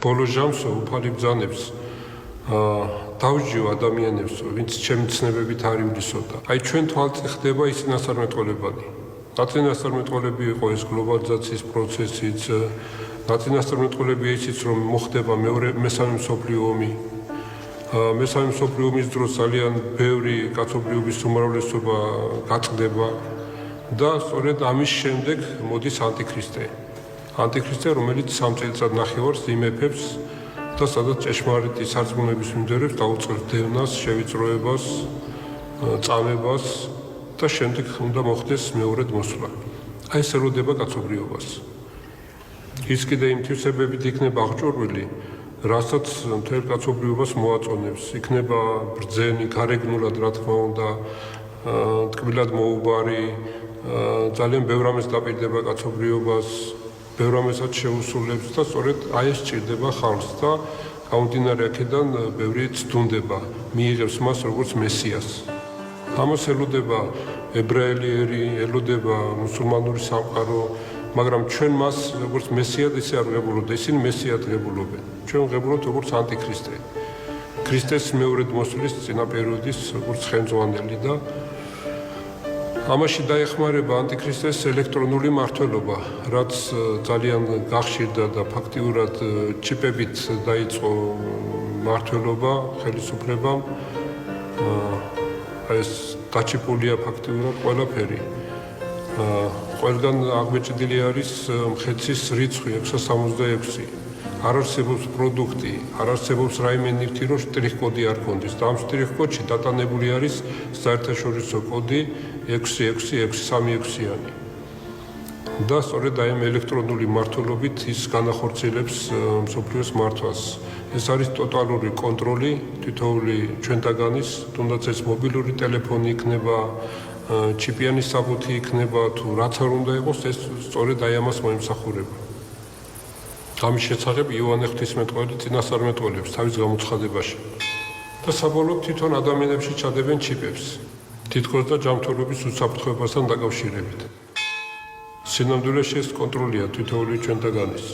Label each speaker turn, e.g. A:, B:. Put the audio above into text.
A: ბოლო ჟამსო უფალი ბრძანებს დავსჯიო ადამიანებს, ვინც ჩემი ცნებებით არ ივლისოდა. აი ჩვენ თვალწინ ხდება ის წინასწარმეტყველებანი. ნაწინასწარმეტყველები იყო ეს გლობალიზაციის პროცესიც, ნაწინასწარმეტყველებია ისიც რომ მოხდება მესამე მსოფლიო ომი. მესამე მსოფლიო ომის დროს ძალიან ბევრი კაცობრიობის უმრავლესობა გაწყდება და სწორედ ამის შემდეგ მოდის ანტიქრისტე. ანტიქრისტე, რომელიც 3 წელიწად ნახევარს იმეფებს და სადაც ჭეშმარიტი სარწმუნოების მიმდევრებს დაუწყებს დევნას, შევიწროებას, წამებას და შემდეგ უნდა მოხდეს მეორედ მოსვლა. აი ეს ელოდება კაცობრიობას. ის კიდე იმ თვისებებით იქნება აღჭურვილი, რასაც მთელ კაცობრიობას მოაწონებს. იქნება ბრძენი, გარეგნულად რა თქმა უნდა, ტკბილად მოუბარი, ძალიან ბევრ რამეს დაპირდება კაცობრიობას, ბევრ რამესაც შეუსრულებს და სწორედ აი ეს სჭირდება ხალხს და გამომდინარე აქედან ბევრი ცდუნდება, მიიღებს მას როგორც მესიას. ამას ელოდება ებრაელი ერი, ელოდება მუსულმანური სამყარო, მაგრამ ჩვენ მას როგორც მესიად ისე არ ვღებულობთ, ისინი მესიად ღებულობენ. ჩვენ ვღებულობთ როგორც ანტიქრისტე. ქრისტეს მეორედ მოსვლის წინა პერიოდის როგორც ხელმძღვანელი და ამაში დაეხმარება ანტიქრისტეს ელექტრონული მმართველობა, რაც ძალიან გახშირდა და ფაქტიურად ჩიპებით დაიწყო მმართველობა ხელისუფლებამ. ეს დაჩიპულია ფაქტიურად ყველაფერი. ყველგან აღბეჭდილი არის მხედრის რიცხვი 666. არ არსებობს პროდუქტი, არ არსებობს რაიმე ნივთი, რომ შტრიხ-კოდი არ ქონდეს. და ამ შტრიხ-კოდში დატანებული არის საერთაშორისო კოდი 666-36-იანი. და სწორედ აი ამ ელექტრონული მმართველობით ის განახორციელებს მსოფლიოს მართვას. ეს არის ტოტალური კონტროლი თითოეული ჩვენთაგანის, თუნდაც ეს მობილური ტელეფონი იქნება, ჩიპიანი საბუთი იქნება, თუ რაც არ უნდა იყოს, ეს სწორედ აი ამას მოიმსახურება. ამის შესახებ იოანე ღვთისმეტყველი წინასწარმეტყველებს თავის გამოცხადებაში. და საბოლოოდ თვითონ ადამიანებში ჩადებენ ჩიპებს, თითქოს და ჯანმრთელობის უსაფრთხოებასთან დაკავშირებით. სინამდვილეში ეს კონტროლია თითოეული ჩვენთაგანის.